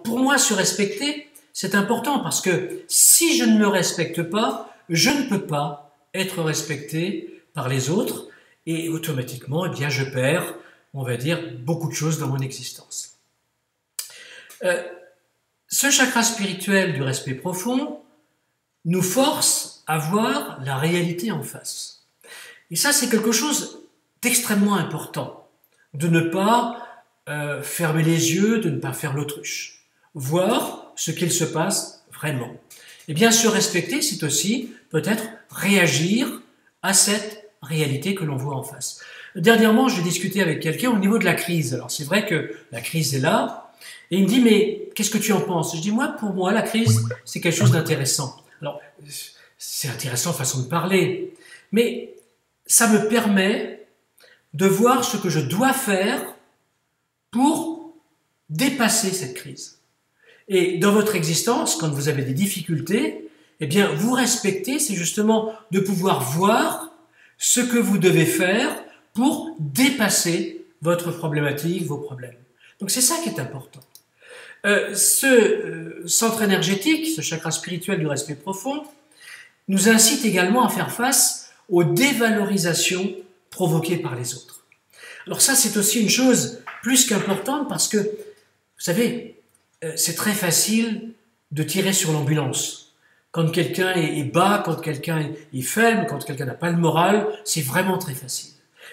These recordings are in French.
pour moi, se respecter, c'est important parce que si je ne me respecte pas, je ne peux pas être respecté par les autres et automatiquement, eh bien, je perds, on va dire, beaucoup de choses dans mon existence. Ce chakra spirituel du respect profond nous force à voir la réalité en face. Et ça, c'est quelque chose d'extrêmement important, de ne pas fermer les yeux, de ne pas faire l'autruche, voir ce qu'il se passe vraiment. Et bien, se respecter, c'est aussi peut-être réagir à cette réalité que l'on voit en face. Dernièrement, je discutais avec quelqu'un au niveau de la crise. Alors, c'est vrai que la crise est là, et il me dit, mais qu'est-ce que tu en penses? Je dis, pour moi, la crise, c'est quelque chose d'intéressant. Alors, c'est intéressant façon de parler, mais ça me permet de voir ce que je dois faire pour dépasser cette crise. Et dans votre existence, quand vous avez des difficultés, eh bien, vous respecter, c'est justement de pouvoir voir ce que vous devez faire pour dépasser votre problématique, vos problèmes. Donc c'est ça qui est important. Ce centre énergétique, ce chakra spirituel du respect profond, nous incite également à faire face aux dévalorisations provoquées par les autres. Alors ça, c'est aussi une chose plus qu'importante parce que, vous savez, c'est très facile de tirer sur l'ambulance. Quand quelqu'un est bas, quand quelqu'un est faible, quand quelqu'un n'a pas le moral, c'est vraiment très facile.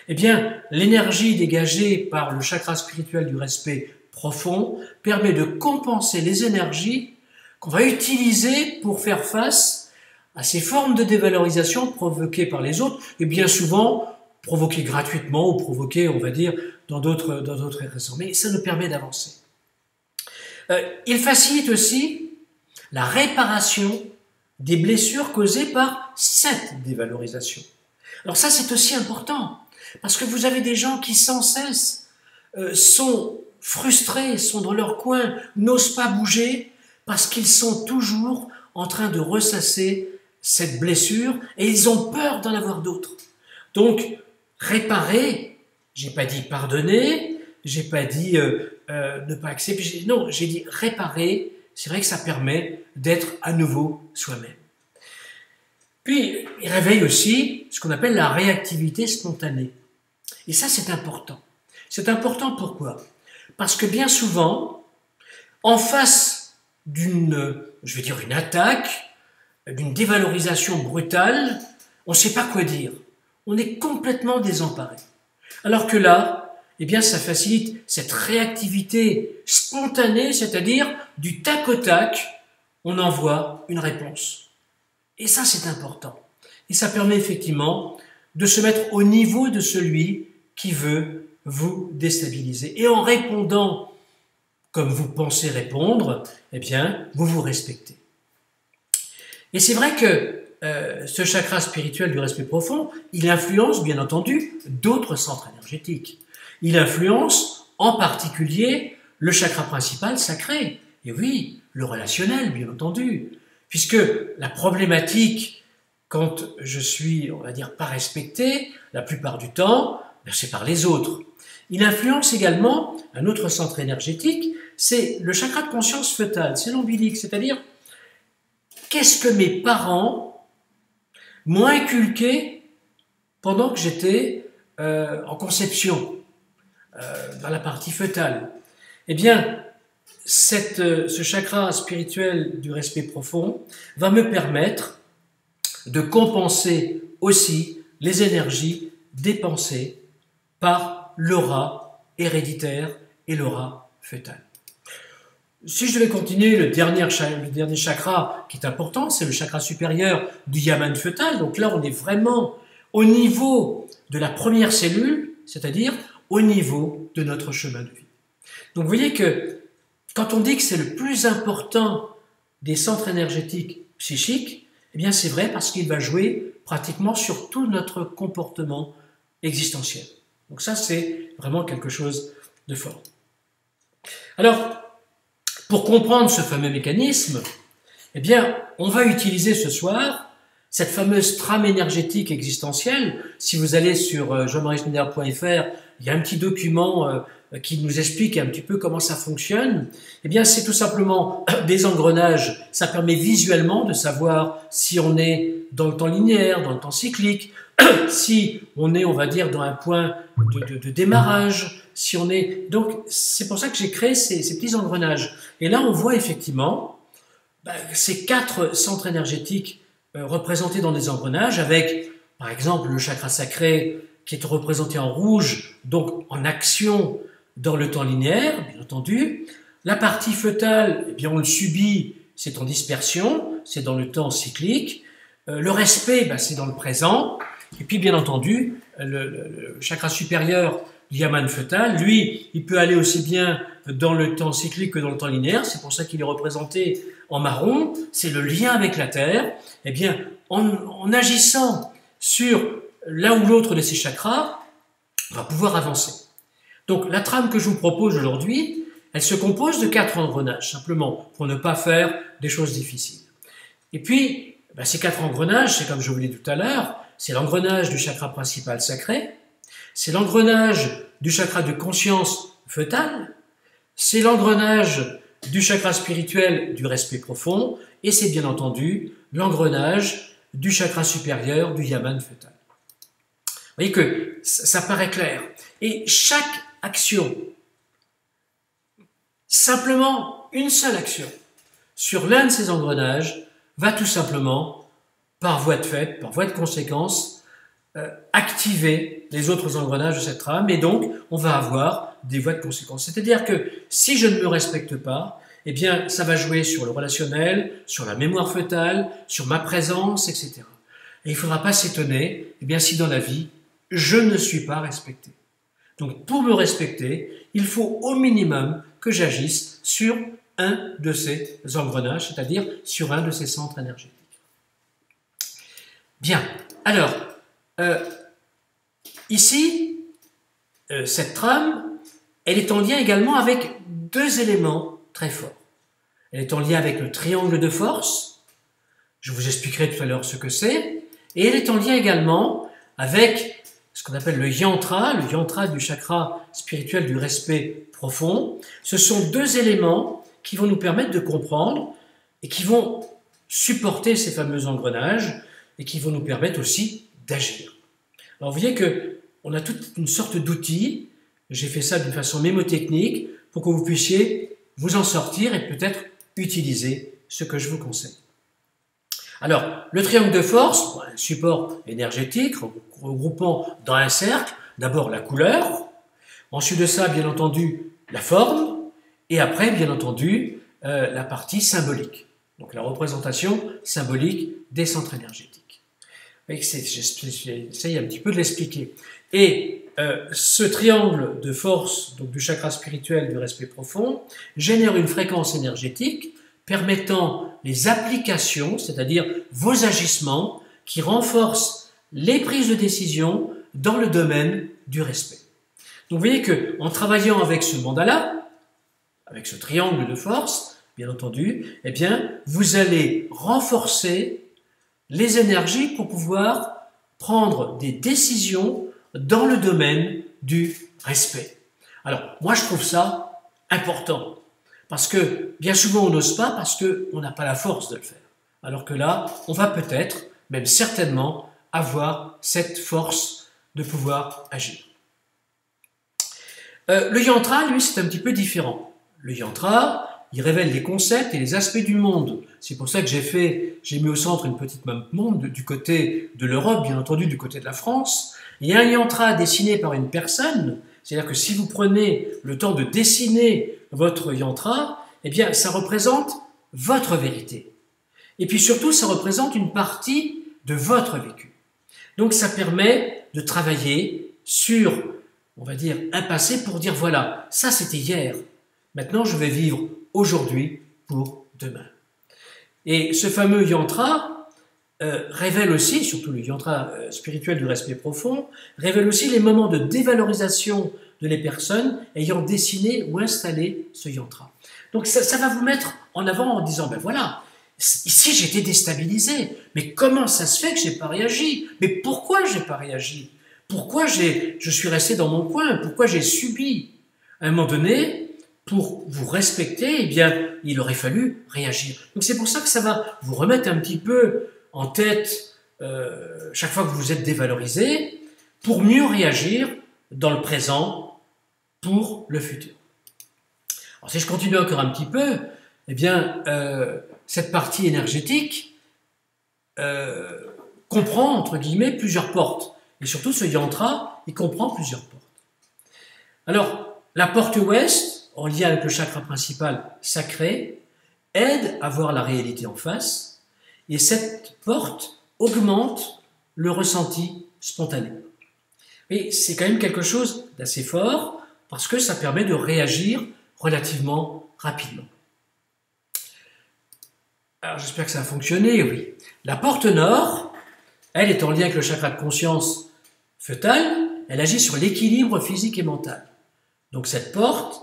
Eh bien, l'énergie dégagée par le chakra spirituel du respect profond permet de compenser les énergies qu'on va utiliser pour faire face à ces formes de dévalorisation provoquées par les autres, et bien souvent provoquées gratuitement ou provoquées, on va dire, dans d'autres raisons. Mais ça nous permet d'avancer. Il facilite aussi la réparation des blessures causées par cette dévalorisation. Alors ça, c'est aussi important, parce que vous avez des gens qui sans cesse sont frustrés, sont dans leur coin, n'osent pas bouger, parce qu'ils sont toujours en train de ressasser cette blessure, et ils ont peur d'en avoir d'autres. Donc, réparer, j'ai pas dit pardonner, j'ai pas dit ne pas accepter, non, j'ai dit réparer, c'est vrai que ça permet d'être à nouveau soi-même. Puis, il réveille aussi ce qu'on appelle la réactivité spontanée. Et ça, c'est important. C'est important pourquoi? Parce que bien souvent, en face d'une, je vais dire une attaque, d'une dévalorisation brutale, on ne sait pas quoi dire. On est complètement désemparé. Alors que là, eh bien, ça facilite cette réactivité spontanée, c'est-à-dire du tac au tac, on envoie une réponse. Et ça, c'est important. Et ça permet effectivement de se mettre au niveau de celui qui veut vous déstabiliser. Et en répondant comme vous pensez répondre, eh bien, vous vous respectez. Et c'est vrai que ce chakra spirituel du respect profond, il influence, bien entendu, d'autres centres énergétiques. Il influence en particulier le chakra principal sacré. Et oui, le relationnel, bien entendu. Puisque la problématique, quand je suis, on va dire, pas respecté, la plupart du temps, c'est par les autres. Il influence également un autre centre énergétique, c'est le chakra de conscience fœtale, c'est l'ombilique, c'est-à-dire qu'est-ce que mes parents m'ont inculqué pendant que j'étais en conception, dans la partie fœtale. Eh bien, ce chakra spirituel du respect profond va me permettre de compenser aussi les énergies dépensées par l'aura héréditaire et l'aura fœtale. Si je devais continuer, le dernier chakra qui est important, c'est le chakra supérieur du yaman fœtal. Donc là, on est vraiment au niveau de la première cellule, c'est-à-dire au niveau de notre chemin de vie. Donc vous voyez que quand on dit que c'est le plus important des centres énergétiques psychiques, eh bien c'est vrai parce qu'il va jouer pratiquement sur tout notre comportement existentiel. Donc ça, c'est vraiment quelque chose de fort. Alors, pour comprendre ce fameux mécanisme, eh bien, on va utiliser ce soir cette fameuse trame énergétique existentielle. Si vous allez sur jeanmariesschneider.fr, il y a un petit document qui nous explique un petit peu comment ça fonctionne. Eh bien, c'est tout simplement des engrenages. Ça permet visuellement de savoir si on est dans le temps linéaire, dans le temps cyclique, si on est, on va dire, dans un point de démarrage, si on est... Donc, c'est pour ça que j'ai créé ces petits engrenages. Et là, on voit effectivement ces 4 centres énergétiques représentés dans des engrenages avec, par exemple, le chakra sacré qui est représenté en rouge, donc en action dans le temps linéaire, bien entendu. La partie fœtale, eh bien, on le subit, c'est en dispersion, c'est dans le temps cyclique. Le respect, c'est dans le présent. Et puis, bien entendu, le chakra supérieur, l'yaman fœtal, lui, il peut aller aussi bien dans le temps cyclique que dans le temps linéaire. C'est pour ça qu'il est représenté en marron. C'est le lien avec la Terre. Eh bien, en agissant sur l'un ou l'autre de ces chakras, on va pouvoir avancer. Donc, la trame que je vous propose aujourd'hui, elle se compose de 4 engrenages, simplement, pour ne pas faire des choses difficiles. Et puis, ces 4 engrenages, c'est comme je vous l'ai dit tout à l'heure, c'est l'engrenage du chakra principal sacré, c'est l'engrenage du chakra de conscience fœtale, c'est l'engrenage du chakra spirituel du respect profond, et c'est bien entendu l'engrenage du chakra supérieur du yaman fœtal. Vous voyez que ça paraît clair. Et chaque action, simplement une seule action, sur l'un de ces engrenages, va tout simplement, par voie de fait, par voie de conséquence, activer les autres engrenages de cette trame, et donc on va avoir des voies de conséquence. C'est-à-dire que si je ne me respecte pas, eh bien ça va jouer sur le relationnel, sur la mémoire fœtale, sur ma présence, etc. Et il ne faudra pas s'étonner, eh bien si dans la vie, je ne suis pas respecté. Donc pour me respecter, il faut au minimum que j'agisse sur un de ces engrenages, c'est-à-dire sur un de ces centres énergétiques. Bien, alors, ici, cette trame, elle est en lien également avec 2 éléments très forts. Elle est en lien avec le triangle de force, je vous expliquerai tout à l'heure ce que c'est, et elle est en lien également avec ce qu'on appelle le yantra du chakra spirituel du respect profond. Ce sont 2 éléments qui vont nous permettre de comprendre et qui vont supporter ces fameux engrenages et qui vont nous permettre aussi d'agir. Alors vous voyez qu'on a toute une sorte d'outils, j'ai fait ça d'une façon mémotechnique pour que vous puissiez vous en sortir et peut-être utiliser ce que je vous conseille. Alors, le triangle de force, un support énergétique regroupant dans un cercle, d'abord la couleur, ensuite de ça, bien entendu, la forme, et après, bien entendu, la partie symbolique. Donc la représentation symbolique des centres énergétiques. J'essaye un petit peu de l'expliquer. Et ce triangle de force, donc du chakra spirituel du respect profond, génère une fréquence énergétique permettant les applications, c'est-à-dire vos agissements, qui renforcent les prises de décision dans le domaine du respect. Donc vous voyez qu'en travaillant avec ce mandala, avec ce triangle de force, bien entendu, eh bien, vous allez renforcer les énergies pour pouvoir prendre des décisions dans le domaine du respect. Alors, moi, je trouve ça important. Parce que bien souvent on n'ose pas parce qu'on n'a pas la force de le faire. Alors que là, on va peut-être, même certainement, avoir cette force de pouvoir agir. Le yantra, lui, c'est un petit peu différent. Le yantra, il révèle les concepts et les aspects du monde. C'est pour ça que j'ai mis au centre une petite map monde du côté de l'Europe, bien entendu du côté de la France. Il y a un yantra dessiné par une personne, c'est-à-dire que si vous prenez le temps de dessiner votre yantra, eh bien, ça représente votre vérité. Et puis surtout, ça représente une partie de votre vécu. Donc, ça permet de travailler sur, on va dire, un passé pour dire, voilà, ça c'était hier. Maintenant, je vais vivre aujourd'hui pour demain. Et ce fameux yantra révèle aussi, surtout le yantra spirituel du respect profond, révèle aussi les moments de dévalorisation de les personnes ayant dessiné ou installé ce yantra. Donc ça va vous mettre en avant en disant, ben voilà, ici j'étais déstabilisé, mais comment ça se fait que je n'ai pas réagi? Mais pourquoi je n'ai pas réagi? Pourquoi je suis resté dans mon coin? Pourquoi j'ai subi? À un moment donné, pour vous respecter, eh bien, il aurait fallu réagir. Donc c'est pour ça que ça va vous remettre un petit peu en tête chaque fois que vous êtes dévalorisé, pour mieux réagir dans le présent pour le futur. Alors si je continue encore un petit peu, eh bien, cette partie énergétique comprend, entre guillemets, plusieurs portes. Et surtout, ce yantra, il comprend plusieurs portes. Alors, la porte ouest, en lien avec le chakra principal sacré, aide à voir la réalité en face, et cette porte augmente le ressenti spontané. Et c'est quand même quelque chose d'assez fort, parce que ça permet de réagir relativement rapidement. Alors j'espère que ça a fonctionné, oui. La porte nord, elle est en lien avec le chakra de conscience fœtal, elle agit sur l'équilibre physique et mental. Donc cette porte,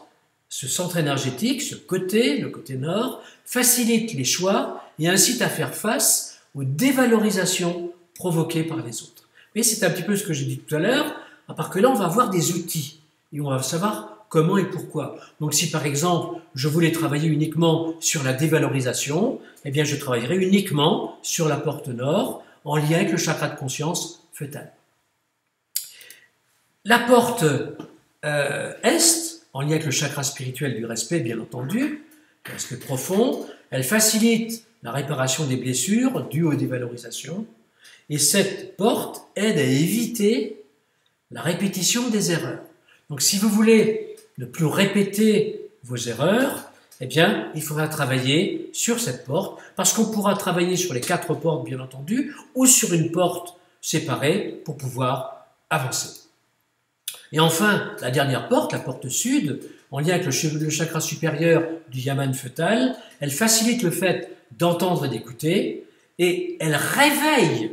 ce centre énergétique, ce côté, le côté nord, facilite les choix et incite à faire face aux dévalorisations provoquées par les autres. Mais c'est un petit peu ce que j'ai dit tout à l'heure, à part que là on va avoir des outils et on va savoir comment et pourquoi. Donc si par exemple je voulais travailler uniquement sur la dévalorisation, eh bien je travaillerai uniquement sur la porte nord en lien avec le chakra de conscience fœtal. La porte est, en lien avec le chakra spirituel du respect, bien entendu, le respect profond, elle facilite la réparation des blessures dues aux dévalorisations, et cette porte aide à éviter la répétition des erreurs. Donc si vous voulez ne plus répéter vos erreurs, eh bien, il faudra travailler sur cette porte, parce qu'on pourra travailler sur les 4 portes, bien entendu, ou sur une porte séparée pour pouvoir avancer. Et enfin, la dernière porte, la porte sud, en lien avec le chakra supérieur du yaman fœtal, elle facilite le fait d'entendre et d'écouter, et elle réveille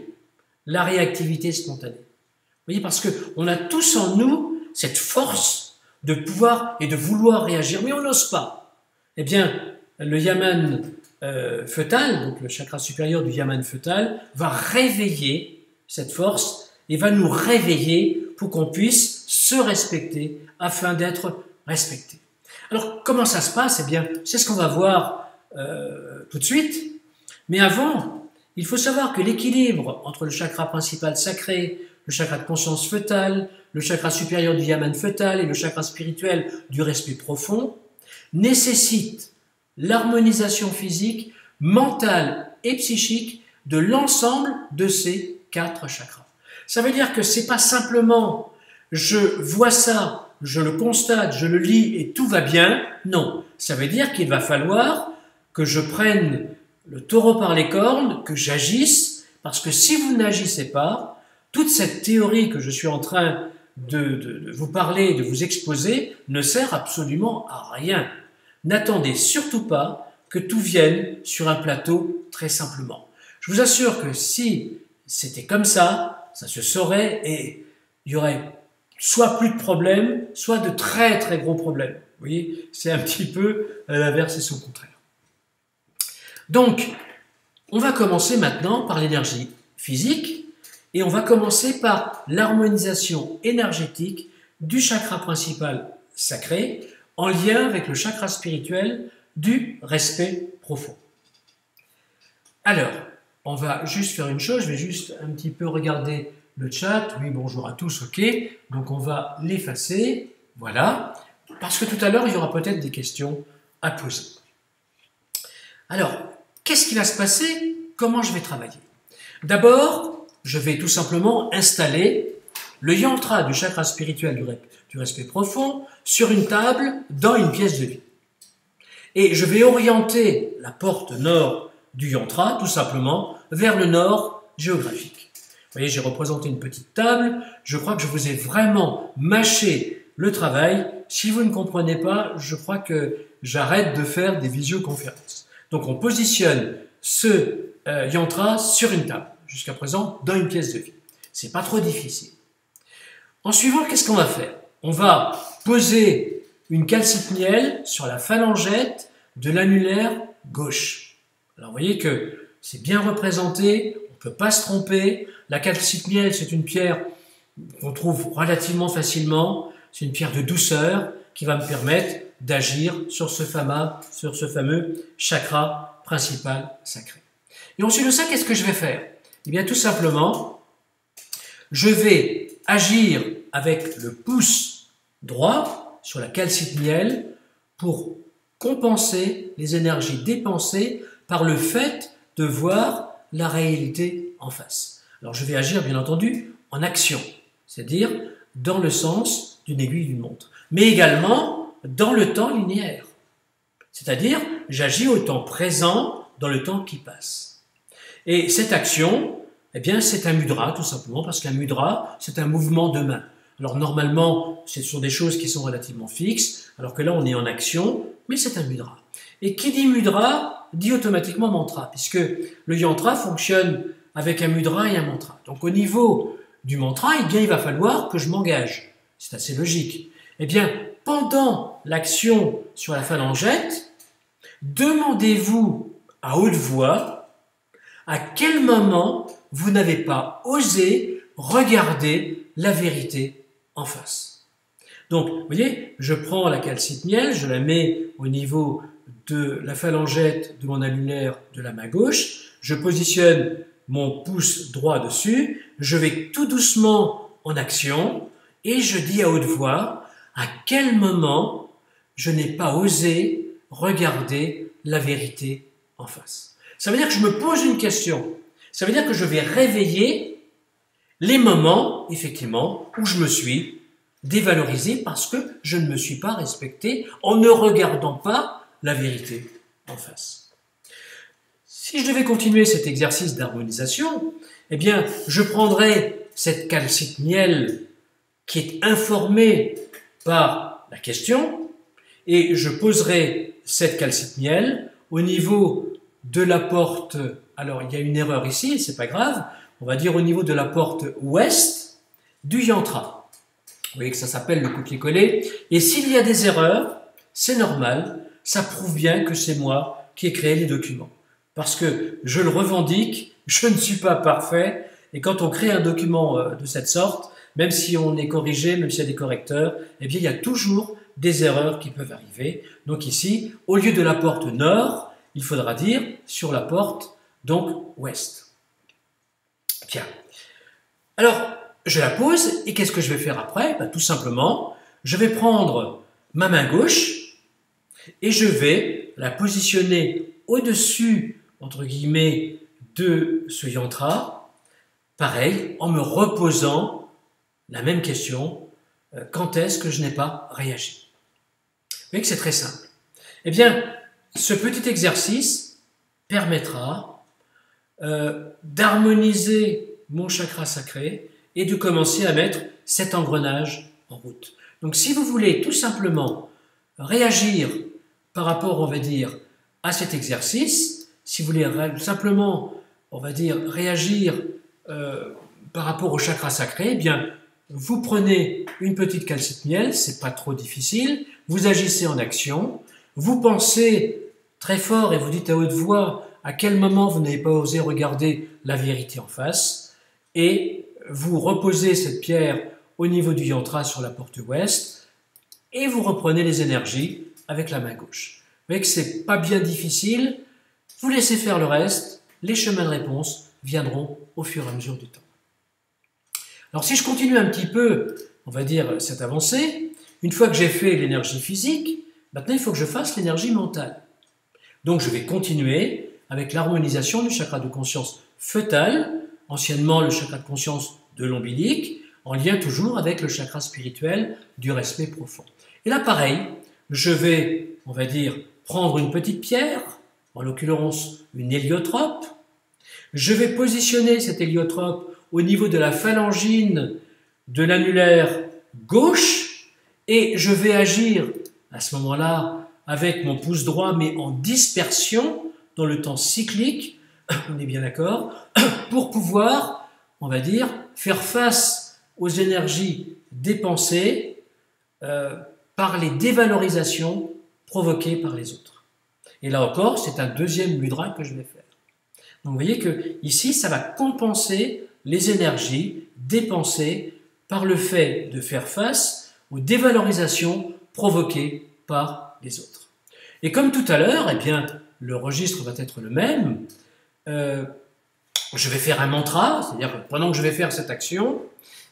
la réactivité spontanée. Vous voyez, parce qu'on a tous en nous cette force de pouvoir et de vouloir réagir, mais on n'ose pas. Eh bien, le yaman fœtal, donc le chakra supérieur du yaman fœtal, va réveiller cette force et va nous réveiller pour qu'on puisse se respecter afin d'être respecté. Alors, comment ça se passe? Eh bien, c'est ce qu'on va voir tout de suite. Mais avant, il faut savoir que l'équilibre entre le chakra principal sacré, le chakra de conscience fœtale, le chakra supérieur du yaman fœtal et le chakra spirituel du respect profond nécessite l'harmonisation physique, mentale et psychique de l'ensemble de ces 4 chakras. Ça veut dire que c'est pas simplement je vois ça, je le constate, je le lis et tout va bien. Non, ça veut dire qu'il va falloir que je prenne le taureau par les cornes, que j'agisse, parce que si vous n'agissez pas, toute cette théorie que je suis en train de vous parler, de vous exposer, ne sert absolument à rien. N'attendez surtout pas que tout vienne sur un plateau très simplement. Je vous assure que si c'était comme ça, ça se saurait et il y aurait soit plus de problèmes, soit de très très gros problèmes. Vous voyez, c'est un petit peu l'inverse et son contraire. Donc, on va commencer maintenant par l'énergie physique et on va commencer par l'harmonisation énergétique du chakra principal sacré en lien avec le chakra spirituel du respect profond. Alors, on va juste faire une chose, je vais juste un petit peu regarder le chat. Oui, bonjour à tous, ok. Donc on va l'effacer, voilà, parce que tout à l'heure, il y aura peut-être des questions à poser. Alors, qu'est-ce qui va se passer? Comment je vais travailler? D'abord, je vais tout simplement installer le yantra du chakra spirituel du respect profond sur une table dans une pièce de vie. Et je vais orienter la porte nord du yantra, tout simplement, vers le nord géographique. Vous voyez, j'ai représenté une petite table. Je crois que je vous ai vraiment mâché le travail. Si vous ne comprenez pas, je crois que j'arrête de faire des visioconférences. Donc, on positionne ce yantra sur une table, jusqu'à présent, dans une pièce de vie. C'est pas trop difficile. En suivant, qu'est-ce qu'on va faire? On va poser une calcite-miel sur la phalangette de l'annulaire gauche. Alors, vous voyez que c'est bien représenté, on ne peut pas se tromper. La calcite-miel, c'est une pierre qu'on trouve relativement facilement. C'est une pierre de douceur qui va me permettre d'agir sur ce fameux chakra principal sacré. Et ensuite de ça, qu'est-ce que je vais faire? Eh bien, tout simplement, je vais agir avec le pouce droit sur la calcite miel pour compenser les énergies dépensées par le fait de voir la réalité en face. Alors, je vais agir, bien entendu, en action, c'est-à-dire dans le sens d'une aiguille d'une montre, mais également dans le temps linéaire, c'est-à-dire j'agis au temps présent dans le temps qui passe. Et cette action, eh bien, c'est un mudra, tout simplement, parce qu'un mudra, c'est un mouvement de main. Alors normalement, ce sont des choses qui sont relativement fixes, alors que là, on est en action, mais c'est un mudra. Et qui dit mudra, dit automatiquement mantra, puisque le yantra fonctionne avec un mudra et un mantra. Donc au niveau du mantra, eh bien, il va falloir que je m'engage. C'est assez logique. Eh bien, pendant l'action sur la phalangette, demandez-vous à haute voix à quel moment vous n'avez pas osé regarder la vérité en face. Donc, vous voyez, je prends la calcite miel, je la mets au niveau de la phalangette de mon annulaire de la main gauche, je positionne mon pouce droit dessus, je vais tout doucement en action et je dis à haute voix à quel moment je n'ai pas osé regarder la vérité en face. Ça veut dire que je me pose une question. Ça veut dire que je vais réveiller les moments, effectivement, où je me suis dévalorisé parce que je ne me suis pas respecté en ne regardant pas la vérité en face. Si je devais continuer cet exercice d'harmonisation, eh bien, je prendrais cette calcite miel qui est informée par la question et je poserai cette calcite miel au niveau de la porte. Alors, il y a une erreur ici, c'est pas grave. On va dire au niveau de la porte ouest du yantra. Vous voyez que ça s'appelle le copier-coller. Et s'il y a des erreurs, c'est normal. Ça prouve bien que c'est moi qui ai créé les documents. Parce que je le revendique, je ne suis pas parfait. Et quand on crée un document de cette sorte, même si on est corrigé, même s'il y a des correcteurs, eh bien, il y a toujours des erreurs qui peuvent arriver. Donc ici, au lieu de la porte nord, il faudra dire sur la porte, donc ouest. Bien. Alors, je la pose, et qu'est-ce que je vais faire après? Tout simplement, je vais prendre ma main gauche, et je vais la positionner au-dessus, entre guillemets, de ce yantra, pareil, en me reposant la même question, quand est-ce que je n'ai pas réagi? Vous voyez que c'est très simple. Eh bien, ce petit exercice permettra d'harmoniser mon chakra sacré et de commencer à mettre cet engrenage en route. Donc si vous voulez tout simplement réagir par rapport, on va dire, à cet exercice, si vous voulez simplement, on va dire, réagir par rapport au chakra sacré, eh bien, vous prenez une petite calcite miel, c'est pas trop difficile, vous agissez en action, vous pensez très fort et vous dites à haute voix à quel moment vous n'avez pas osé regarder la vérité en face, et vous reposez cette pierre au niveau du yantra sur la porte ouest, et vous reprenez les énergies avec la main gauche. Vous voyez que c'est pas bien difficile, vous laissez faire le reste, les chemins de réponse viendront au fur et à mesure du temps. Alors si je continue un petit peu, on va dire, cette avancée, une fois que j'ai fait l'énergie physique, maintenant il faut que je fasse l'énergie mentale. Donc je vais continuer avec l'harmonisation du chakra de conscience fœtal, anciennement le chakra de conscience de l'ombilic, en lien toujours avec le chakra spirituel du respect profond. Et là pareil, je vais, on va dire, prendre une petite pierre, en l'occurrence une héliotrope, je vais positionner cette héliotrope au niveau de la phalangine de l'annulaire gauche et je vais agir à ce moment-là avec mon pouce droit mais en dispersion dans le temps cyclique, on est bien d'accord, pour pouvoir, on va dire, faire face aux énergies dépensées par les dévalorisations provoquées par les autres. Et là encore, c'est un deuxième mudra que je vais faire. Donc vous voyez que ici, ça va compenser les énergies dépensées par le fait de faire face aux dévalorisations provoquées par les autres. Et comme tout à l'heure, eh bien, le registre va être le même. Je vais faire un mantra, c'est-à-dire que pendant que je vais faire cette action,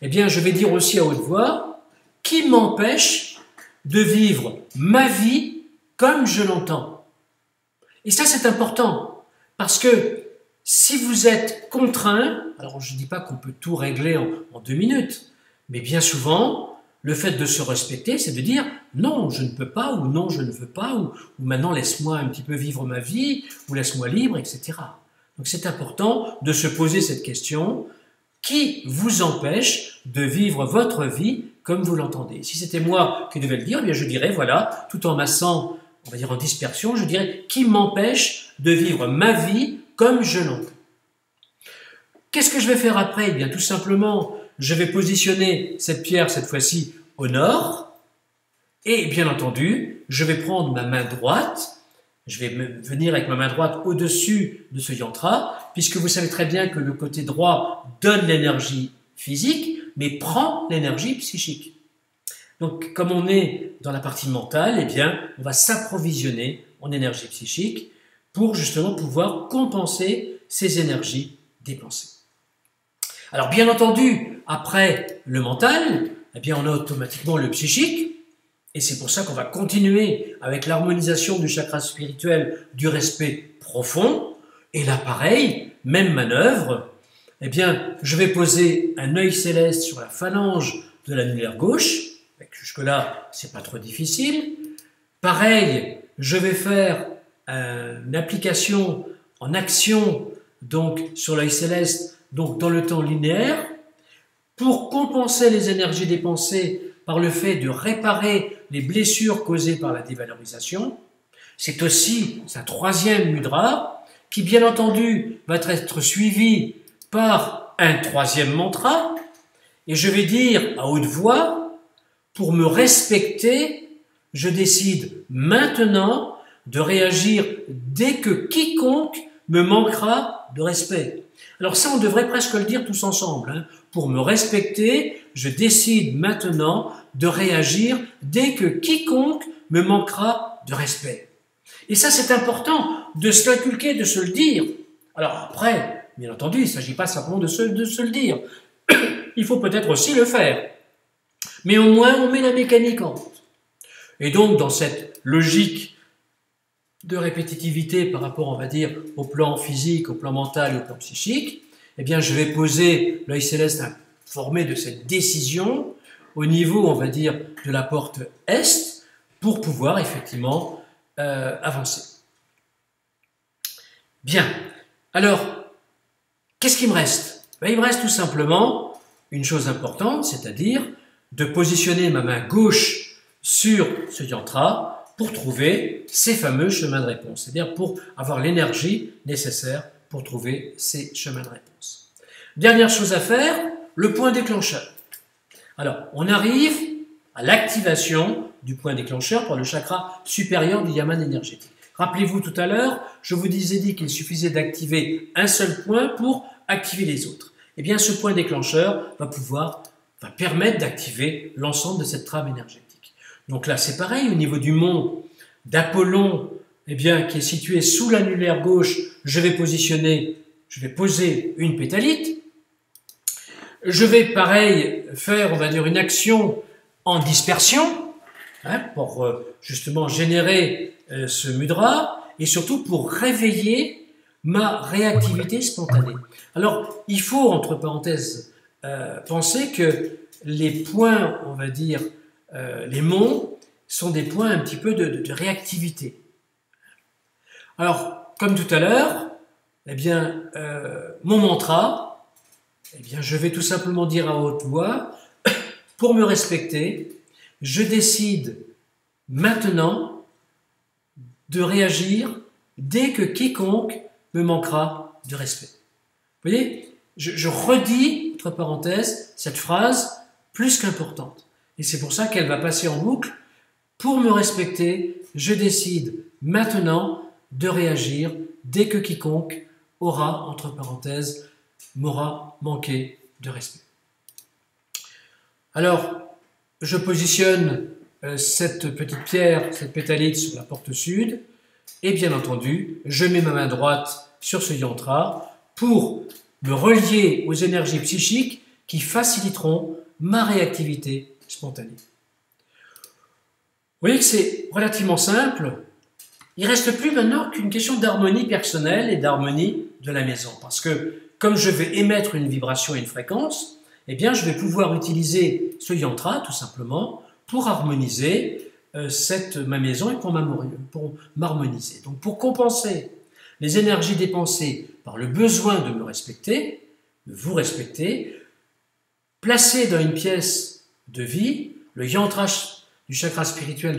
eh bien, je vais dire aussi à haute voix qui m'empêche de vivre ma vie comme je l'entends. Et ça, c'est important, parce que si vous êtes contraint, alors je ne dis pas qu'on peut tout régler en 2 minutes, mais bien souvent, le fait de se respecter, c'est de dire non, je ne peux pas, ou non, je ne veux pas, ou maintenant laisse-moi un petit peu vivre ma vie, ou laisse-moi libre, etc. Donc c'est important de se poser cette question, qui vous empêche de vivre votre vie comme vous l'entendez? Si c'était moi qui devais le dire, eh bien je dirais, voilà, tout en massant, on va dire en dispersion, je dirais, qui m'empêche de vivre ma vie comme je l'entends? Qu'est-ce que je vais faire après? Eh bien tout simplement, je vais positionner cette pierre, cette fois-ci, au nord, et bien entendu, je vais prendre ma main droite, je vais venir avec ma main droite au-dessus de ce yantra, puisque vous savez très bien que le côté droit donne l'énergie physique, mais prend l'énergie psychique. Donc, comme on est dans la partie mentale, eh bien, on va s'approvisionner en énergie psychique pour justement pouvoir compenser ces énergies dépensées. Alors, bien entendu, après le mental, eh bien, on a automatiquement le psychique, et c'est pour ça qu'on va continuer avec l'harmonisation du chakra spirituel du respect profond. Et là, pareil, même manœuvre. Eh bien, je vais poser un œil céleste sur la phalange de l'annulaire gauche. Jusque-là, c'est pas trop difficile. Pareil, je vais faire une application en action donc sur l'œil céleste, donc dans le temps linéaire, pour compenser les énergies dépensées par le fait de réparer les blessures causées par la dévalorisation. C'est aussi sa 3e mudra, qui bien entendu va être suivi par un 3e mantra, et je vais dire à haute voix, pour me respecter, je décide maintenant de réagir dès que quiconque me manquera de respect. Alors ça, on devrait presque le dire tous ensemble, hein. Pour me respecter, je décide maintenant de réagir dès que quiconque me manquera de respect. Et ça, c'est important de se l'inculquer, de se le dire. Alors après, bien entendu, il ne s'agit pas simplement de se le dire. Il faut peut-être aussi le faire. Mais au moins, on met la mécanique en route. Et donc, dans cette logique de répétitivité par rapport, on va dire, au plan physique, au plan mental et au plan psychique, eh bien, je vais poser l'œil céleste informé de cette décision au niveau, on va dire, de la porte Est pour pouvoir effectivement avancer. Bien. Alors, qu'est-ce qui me reste? Ben, il me reste tout simplement une chose importante, c'est-à-dire de positionner ma main gauche sur ce yantra pour trouver ces fameux chemins de réponse, c'est-à-dire pour avoir l'énergie nécessaire pour trouver ces chemins de réponse. Dernière chose à faire, le point déclencheur. Alors, on arrive à l'activation du point déclencheur par le chakra supérieur du yaman énergétique. Rappelez-vous tout à l'heure, je vous ai dit qu'il suffisait d'activer un seul point pour activer les autres. Eh bien, ce point déclencheur va permettre d'activer l'ensemble de cette trame énergétique. Donc là, c'est pareil, au niveau du mont d'Apollon, eh bien, qui est situé sous l'annulaire gauche, je vais poser une pétalite. Je vais, pareil, faire, on va dire, une action en dispersion, hein, pour justement générer ce mudra, et surtout pour réveiller ma réactivité spontanée. Alors, il faut, entre parenthèses, penser que les points, on va dire, les monts, sont des points un petit peu de réactivité. Alors, comme tout à l'heure, eh bien, mon mantra, eh bien, je vais tout simplement dire à haute voix, pour me respecter, je décide maintenant de réagir dès que quiconque me manquera de respect. Vous voyez, je redis, entre parenthèses, cette phrase plus qu'importante. Et c'est pour ça qu'elle va passer en boucle. Pour me respecter, je décide maintenant de réagir dès que quiconque aura, entre parenthèses, m'aura manqué de respect. Alors, je positionne cette petite pierre, cette pétalite sur la porte sud, et bien entendu, je mets ma main droite sur ce yantra pour me relier aux énergies psychiques qui faciliteront ma réactivité spontanée. Vous voyez que c'est relativement simple. Il ne reste plus maintenant qu'une question d'harmonie personnelle et d'harmonie de la maison. Parce que comme je vais émettre une vibration et une fréquence, eh bien je vais pouvoir utiliser ce yantra tout simplement pour harmoniser ma maison et pour m'harmoniser. Donc pour compenser les énergies dépensées par le besoin de me respecter, de vous respecter, placer dans une pièce de vie le yantra du chakra spirituel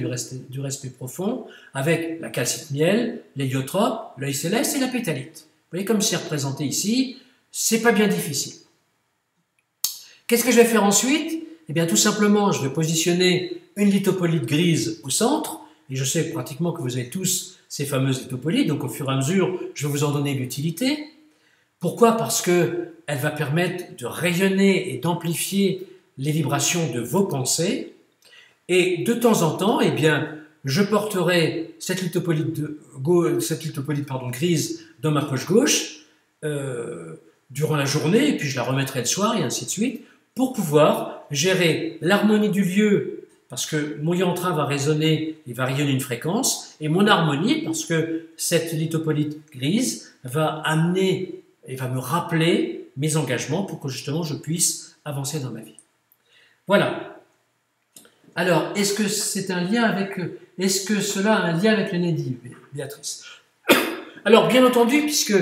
du respect profond, avec la calcite miel, l'héliotrope, l'œil céleste et la pétalite. Vous voyez comme c'est représenté ici, c'est pas bien difficile. Qu'est-ce que je vais faire ensuite? Eh bien tout simplement, je vais positionner une lithopolite grise au centre, et je sais pratiquement que vous avez tous ces fameuses lithopolites, donc au fur et à mesure, je vais vous en donner l'utilité. Pourquoi? Parce qu'elle va permettre de rayonner et d'amplifier les vibrations de vos pensées. Et de temps en temps, eh bien, je porterai cette lithopolite grise dans ma poche gauche durant la journée, et puis je la remettrai le soir, et ainsi de suite, pour pouvoir gérer l'harmonie du lieu, parce que mon yantra va résonner, il va rayonner une fréquence, et mon harmonie, parce que cette lithopolite grise va amener et va me rappeler mes engagements pour que justement je puisse avancer dans ma vie. Voilà. Alors, est-ce que c'est un lien avec... Est-ce que cela a un lien avec le Nedi, Béatrice? Alors, bien entendu, puisque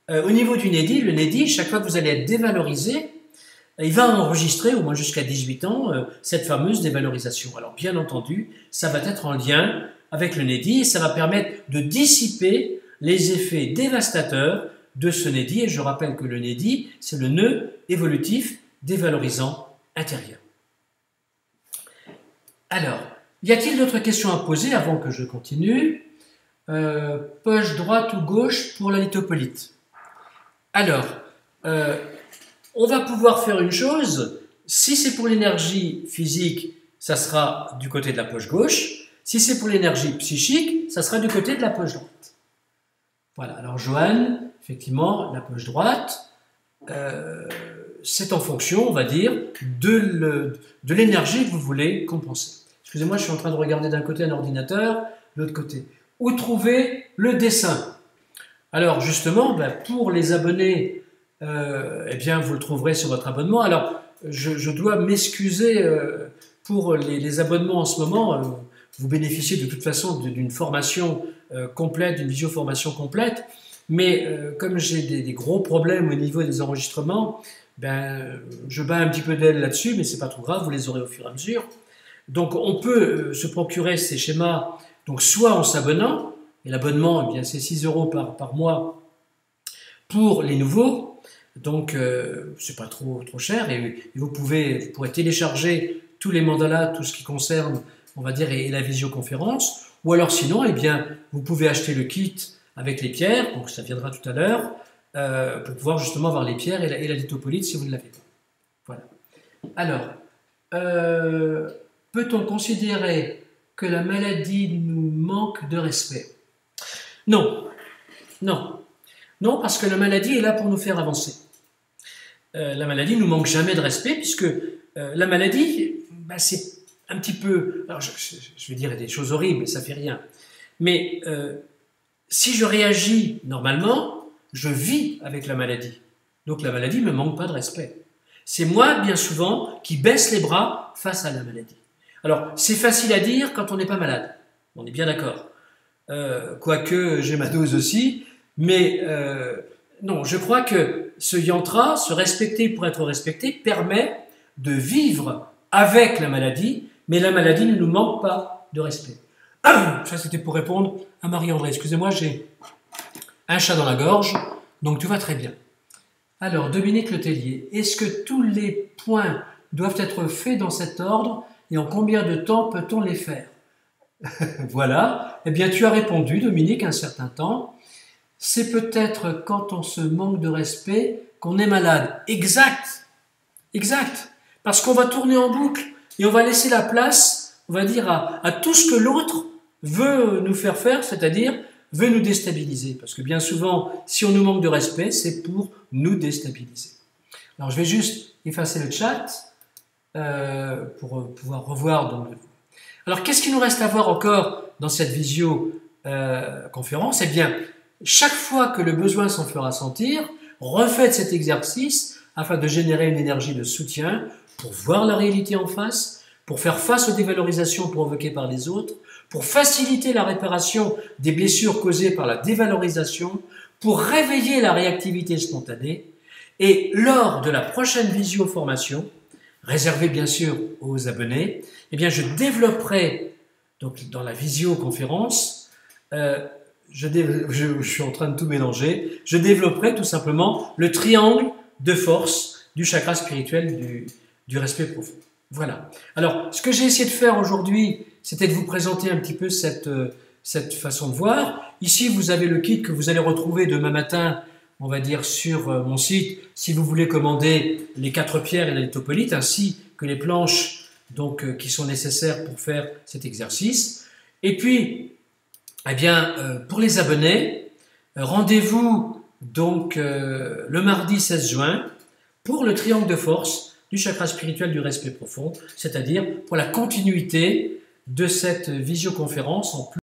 au niveau du Nedi, le Nedi, chaque fois que vous allez être dévalorisé, il va enregistrer, au moins jusqu'à 18 ans, cette fameuse dévalorisation. Alors, bien entendu, ça va être en lien avec le Nedi et ça va permettre de dissiper les effets dévastateurs de ce Nedi. Et je rappelle que le Nedi, c'est le nœud évolutif dévalorisant intérieur. Alors, y a-t-il d'autres questions à poser avant que je continue? Poche droite ou gauche pour la lithopolite? Alors, on va pouvoir faire une chose. Si c'est pour l'énergie physique, ça sera du côté de la poche gauche. Si c'est pour l'énergie psychique, ça sera du côté de la poche droite. Voilà, alors Joanne, effectivement, la poche droite, c'est en fonction, on va dire, de l'énergie que vous voulez compenser. Excusez-moi, je suis en train de regarder d'un côté un ordinateur, de l'autre côté. Où trouver le dessin? Alors justement, pour les abonnés, eh bien, vous le trouverez sur votre abonnement. Alors, je dois m'excuser pour les abonnements en ce moment. Vous bénéficiez de toute façon d'une formation complète, d'une visio-formation complète. Mais comme j'ai des gros problèmes au niveau des enregistrements, je bats un petit peu d'aile là-dessus, mais c'est pas trop grave, vous les aurez au fur et à mesure. Donc on peut se procurer ces schémas, donc soit en s'abonnant, et l'abonnement, eh bien c'est 6 € par mois pour les nouveaux, donc c'est pas trop cher, et vous pourrez télécharger tous les mandalas, tout ce qui concerne, on va dire, et la visioconférence, ou alors sinon, eh bien, vous pouvez acheter le kit avec les pierres, donc ça viendra tout à l'heure, pour pouvoir justement avoir les pierres et la lithopolite si vous ne l'avez pas. Voilà. Alors, peut-on considérer que la maladie nous manque de respect? Non. Non. Non, parce que la maladie est là pour nous faire avancer. La maladie ne nous manque jamais de respect, puisque la maladie, c'est un petit peu... Alors, je vais dire des choses horribles, ça ne fait rien. Mais si je réagis normalement, je vis avec la maladie. Donc la maladie ne me manque pas de respect. C'est moi, bien souvent, qui baisse les bras face à la maladie. Alors, c'est facile à dire quand on n'est pas malade. On est bien d'accord. Quoique j'ai ma dose aussi. Mais non, je crois que ce yantra, se respecter pour être respecté, permet de vivre avec la maladie, mais la maladie ne nous manque pas de respect. Ça, c'était pour répondre à Marie-André. Excusez-moi, j'ai un chat dans la gorge, donc tout va très bien. Alors, Dominique Letellier, est-ce que tous les points doivent être faits dans cet ordre et en combien de temps peut-on les faire? Voilà. Eh bien, tu as répondu, Dominique, un certain temps. C'est peut-être quand on se manque de respect qu'on est malade. Exact. Exact. parce qu'on va tourner en boucle et on va laisser la place, on va dire, à tout ce que l'autre veut nous faire faire, c'est-à-dire veut nous déstabiliser. Parce que bien souvent, si on nous manque de respect, c'est pour nous déstabiliser. Alors je vais juste effacer le chat pour pouvoir revoir. Alors qu'est-ce qu'il nous reste à voir encore dans cette visio-conférence? Eh bien, chaque fois que le besoin s'en fera sentir, refaites cet exercice afin de générer une énergie de soutien pour voir la réalité en face, pour faire face aux dévalorisations provoquées par les autres, pour faciliter la réparation des blessures causées par la dévalorisation, pour réveiller la réactivité spontanée. Et lors de la prochaine visio-formation, réservée bien sûr aux abonnés, eh bien je développerai, donc dans la visioconférence, je suis en train de tout mélanger, je développerai tout simplement le triangle de force du chakra spirituel du respect profond. Voilà. Alors, ce que j'ai essayé de faire aujourd'hui, c'était de vous présenter un petit peu cette façon de voir. Ici, vous avez le kit que vous allez retrouver demain matin, on va dire, sur mon site, si vous voulez commander les 4 pierres et la lithopolite, ainsi que les planches donc, qui sont nécessaires pour faire cet exercice. Et puis, eh bien, pour les abonnés, rendez-vous donc le mardi 16 juin pour le triangle de force du chakra spirituel du respect profond, c'est-à-dire pour la continuité de cette visioconférence en plus